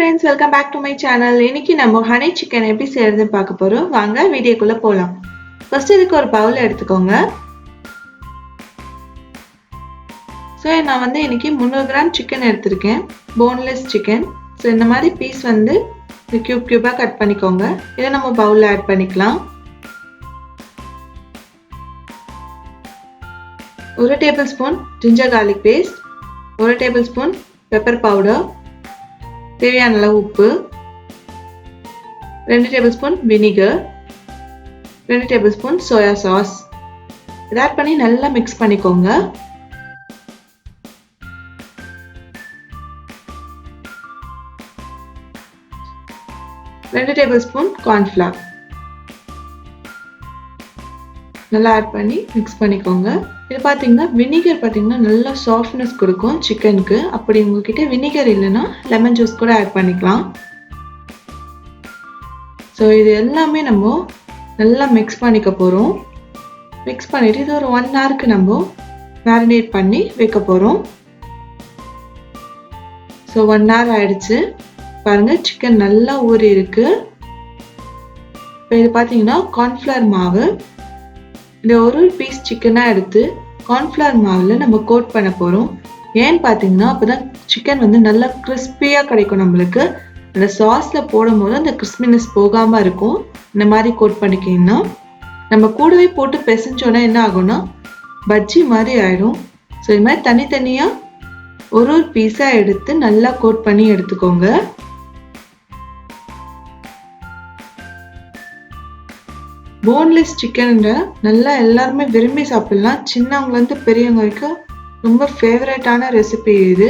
friends, welcome back to my channel. இன்னைக்கு நம்ம honey chicken எப்படி செய்யறதுன்னு பார்க்க போறோம். வாங்க வீடியோக்குள்ள போலாம். ஃபர்ஸ்ட் இதுக்கு ஒரு பவுல் எடுத்துக்கோங்க. சோ நான் வந்து இன்னைக்கு 300 கிராம் சிக்கன் எடுத்துர்க்கேன். Boneless chicken. சோ இந்த மாதிரி பீஸ் வந்து கியூபா கட் பண்ணிக்கோங்க. இத நம்ம பவுல்ல ஆட் பண்ணிக்கலாம். 1 tablespoon ginger garlic paste, 1 tablespoon pepper powder, தேவையான அளவு உப்பு, 2 tablespoon vinegar, 2 tablespoon soya sauce. இத ஆட் பண்ணி நல்லா மிக்ஸ் பண்ணிக்கோங்க. ரெண்டு டேபிள்ஸ்பூன் கார்ன்ஃப்ளவர் நல்லா ஆட் பண்ணி மிக்ஸ் பண்ணிக்கோங்க. இது பாத்தீங்கன்னா வினிகர் பாத்தீங்கன்னா நல்லா சாஃப்ட்னஸ் கொடுக்கும் சிக்கனுக்கு. அப்படி உங்ககிட்ட வினிகர் இல்லைன்னா லெமன் ஜூஸ் கூட ஆட் பண்ணிக்கலாம். ஸோ இது எல்லாமே நம்ம நல்லா மிக்ஸ் பண்ணிக்க போறோம். மிக்ஸ் பண்ணிட்டு இது ஒரு 1 ஹவருக்கு நம்ம மேரினேட் பண்ணி வைக்க போறோம். ஸோ 1 ஹவர் ஆயிடுச்சு. பாருங்க சிக்கன் நல்லா ஊறி இருக்கு. இப்போ இது பாத்தீங்கன்னா கார்ன்ஃப்ளவர் மாவு. இந்த ஒரு பீஸ் சிக்கனா எடுத்து கார்ன்ஃப்ளவர் மாவுல நம்ம கோட் பண்ண போறோம். ஏன்னு பாத்தீங்கன்னா அப்பதான் சிக்கன் வந்து நல்லா கிறிஸ்பியா கிடைக்கும் நம்மளுக்கு. அந்த சாஸ்ல போடும்போது அந்த கிறிஸ்பினஸ் போகாம இருக்கும். இந்த மாதிரி கோட் பண்ணிக்கிங்கன்னா நம்ம கூடவே போட்டு பிசைஞ்சோன்னா என்ன ஆகும்னா பஜ்ஜி மாதிரி ஆயிடும். ஸோ இது மாதிரி தனித்தனியா ஒரு பீஸா எடுத்து நல்லா கோட் பண்ணி எடுத்துக்கோங்க. போன்லெஸ் சிக்கன் நல்லா எல்லாருமே விரும்பி சாப்பிடலாம். சின்னவங்க இருந்து பெரியவங்க வரைக்கும் ரொம்ப ஃபேவரட்டான ரெசிபி இது.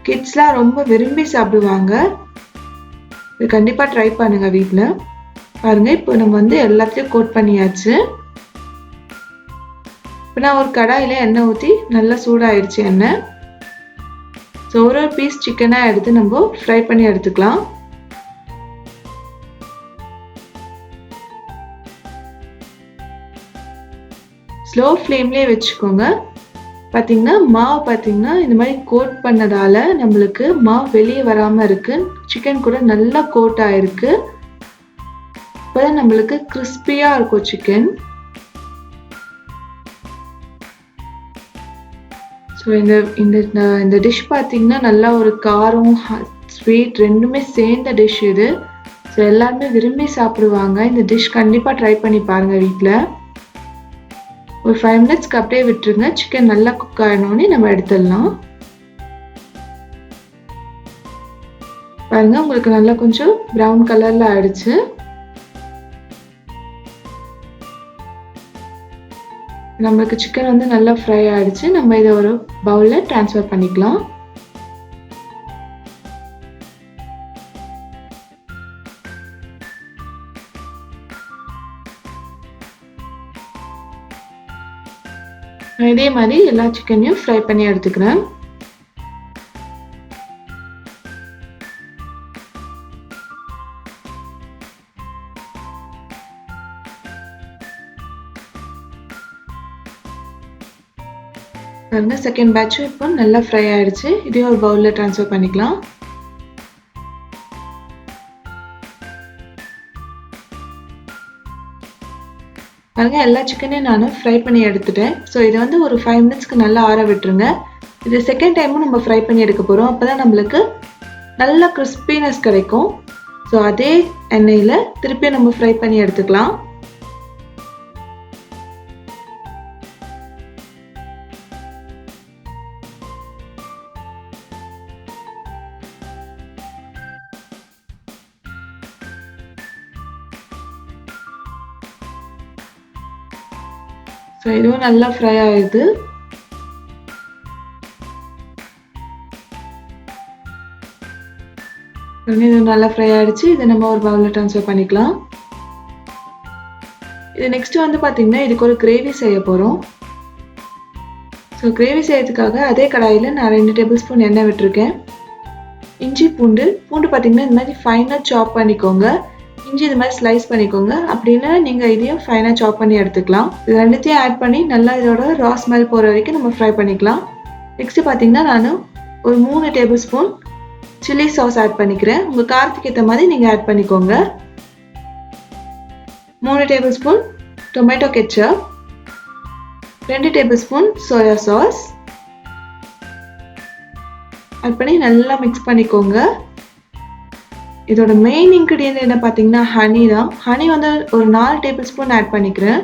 கிட்ஸ்லாம் ரொம்ப விரும்பி சாப்பிடுவாங்க. இது கண்டிப்பா ட்ரை பண்ணுங்க வீட்ல. பாருங்க இப்போ நம்ம வந்து எல்லாத்தையும் கோட் பண்ணியாச்சு. இப்போ நான் ஒரு கடாயில எண்ணெய் ஊற்றி நல்லா சூடாயிடுச்சு எண்ணெய். ஸோ ஒரு பீஸ் சிக்கனா எடுத்து நம்ம ஃப்ரை பண்ணி எடுத்துக்கலாம். ஸ்லோ ஃப்ளேம்லேயே வச்சுக்கோங்க. பார்த்தீங்கன்னா மாவு பார்த்தீங்கன்னா இந்த மாதிரி கோட் பண்ணதால நம்மளுக்கு மாவு வெளியே வராமல் இருக்கு. சிக்கன் கூட நல்லா கோட் ஆயிருக்கு. இப்போதான் நம்மளுக்கு கிறிஸ்பியாக இருக்கும் சிக்கன். ஸோ இந்த டிஷ் பார்த்தீங்கன்னா நல்லா ஒரு காரம் ஸ்வீட் ரெண்டுமே சேர்ந்த டிஷ் இது. ஸோ எல்லாருமே விரும்பி சாப்பிடுவாங்க. இந்த டிஷ் கண்டிப்பாக ட்ரை பண்ணி பாருங்க வீட்டில். ஒரு 5 மினிட்ஸ்க்கு அப்படியே விட்டுருங்க. சிக்கன் நல்லா குக் ஆகணும்னு நம்ம எடுத்துடலாம். பாருங்க உங்களுக்கு நல்லா கொஞ்சம் ப்ரௌன் கலர்ல ஆயிடுச்சு. நம்மளுக்கு சிக்கன் வந்து நல்லா ஃப்ரை ஆயிடுச்சு. நம்ம இதை ஒரு பவுல்ல ட்ரான்ஸ்ஃபர் பண்ணிக்கலாம். இதே மாதிரி எல்லா சிக்கனையும் ஃப்ரை பண்ணி எடுத்துக்கிறேன். பாருங்க செகண்ட் பேட்ச் இப்போ நல்லா ஃப்ரை ஆயிடுச்சு. இதே ஒரு பவுல்ல ட்ரான்ஸ்ஃபர் பண்ணிக்கலாம். பாருங்க எல்லா சிக்கனையும் நான் ஃப்ரை பண்ணி எடுத்துட்டேன். ஸோ இதை வந்து ஒரு 5 மினிட்ஸ்க்கு நல்லா ஆற விட்டுருங்க. இது செகண்ட் டைமும் நம்ம ஃப்ரை பண்ணி எடுக்க போறோம். அப்பதான் நம்மளுக்கு நல்ல கிறிஸ்பினஸ் கிடைக்கும். ஸோ அதே எண்ணெயில திருப்பி நம்ம ஃப்ரை பண்ணி எடுத்துக்கலாம். ஸோ இதுவும் நல்லா ஃப்ரை ஆயிடுது. இது நல்லா ஃப்ரை ஆயிடுச்சு. இதை நம்ம ஒரு பவுல்ல ட்ரான்ஸ்ஃபர் பண்ணிக்கலாம். இது நெக்ஸ்ட் வந்து பாத்தீங்கன்னா இதுக்கு ஒரு கிரேவி செய்ய போறோம். ஸோ கிரேவி செய்யறதுக்காக அதே கடாயில நான் 2 டேபிள்ஸ்பூன் எண்ணெய் விட்டுருக்கேன். இஞ்சி பூண்டு பாத்தீங்கன்னா இந்த மாதிரி ஃபைனா சாப் பண்ணிக்கோங்க. இஞ்சி இது மாதிரி ஸ்லைஸ் பண்ணிக்கோங்க. அப்படின்னா நீங்க இதையும் ஃபைனா சாப் பண்ணி எடுத்துக்கலாம். இது ரெண்டுத்தையும் ஆட் பண்ணி நல்லா இதோட ரா ஸ்மெல் போற வரைக்கும் நம்ம ஃப்ரை பண்ணிக்கலாம். நெக்ஸ்ட் பாத்தீங்கன்னா நான் ஒரு 3 tablespoon chilli sauce add பண்ணிக்கிறேன். உங்கள் காரத்துக்கு ஏற்ற மாதிரி நீங்கள் ஆட் பண்ணிக்கோங்க. 3 tablespoon tomato ketchup, 2 tablespoon soya sauce add பண்ணி நல்லா மிக்ஸ் பண்ணிக்கோங்க. இதோட மெயின் இன்க்ரீடியன்ட் என்ன பார்த்தீங்கன்னா ஹனி தான். ஹனி வந்து ஒரு 4 டேபிள் ஸ்பூன் ஆட் பண்ணிக்கிறேன்.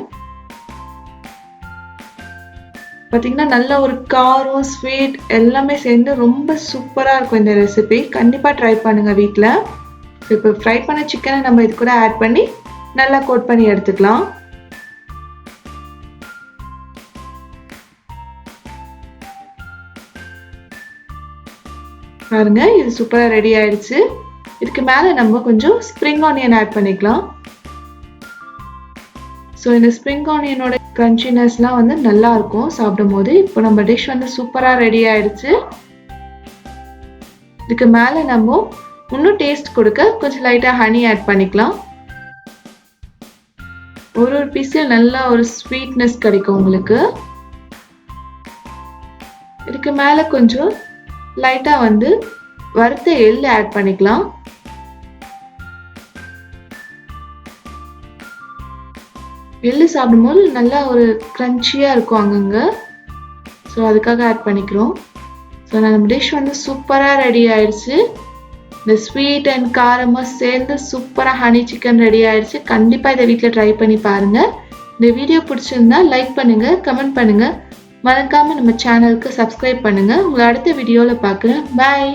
பார்த்தீங்கன்னா நல்ல ஒரு காரம் ஸ்வீட் எல்லாமே சேர்ந்து ரொம்ப சூப்பராக இருக்கும் இந்த ரெசிபி. கண்டிப்பாக ட்ரை பண்ணுங்கள் வீட்டில். இப்போ ஃப்ரை பண்ண சிக்கனை நம்ம இது கூட ஆட் பண்ணி நல்லா கோட் பண்ணி எடுத்துக்கலாம். பாருங்க இது சூப்பராக ரெடி ஆயிடுச்சு. இதுக்கு மேலே நம்ம கொஞ்சம் ஸ்ப்ரிங் ஆனியன் ஆட் பண்ணிக்கலாம். ஸோ இந்த ஸ்ப்ரிங் ஆனியனோட கிரன்ச்சினஸ்லாம் வந்து நல்லா இருக்கும் சாப்பிடும் போது. இப்போ நம்ம டிஷ் வந்து சூப்பராக ரெடி ஆயிடுச்சு. இதுக்கு மேலே நம்ம இன்னும் டேஸ்ட் கொடுக்க கொஞ்சம் லைட்டாக ஹனி ஆட் பண்ணிக்கலாம். ஒரு பீஸில் நல்லா ஒரு ஸ்வீட்னஸ் கிடைக்கும் உங்களுக்கு. இதுக்கு மேலே கொஞ்சம் லைட்டாக வந்து வறுத்த எள்ளு ஆட் பண்ணிக்கலாம். எள்ளு சாப்பிடும்போது நல்லா ஒரு க்ரன்ச்சியாக இருக்கும் அங்கங்கே. ஸோ அதுக்காக ஆட் பண்ணிக்கிறோம். ஸோ நம்ம டிஷ் வந்து சூப்பராக ரெடி ஆயிடுச்சு. இந்த ஸ்வீட் அண்ட் காரமாக சேர்ந்து சூப்பராக ஹனி சிக்கன் ரெடி ஆயிடுச்சு. கண்டிப்பாக இதை வீட்டில் ட்ரை பண்ணி பாருங்கள். இந்த வீடியோ பிடிச்சிருந்தா லைக் பண்ணுங்கள், கமெண்ட் பண்ணுங்கள், மறக்காமல் நம்ம சேனலுக்கு சப்ஸ்கிரைப் பண்ணுங்கள். உங்களை அடுத்த வீடியோவில் பார்க்குறேன். பாய்.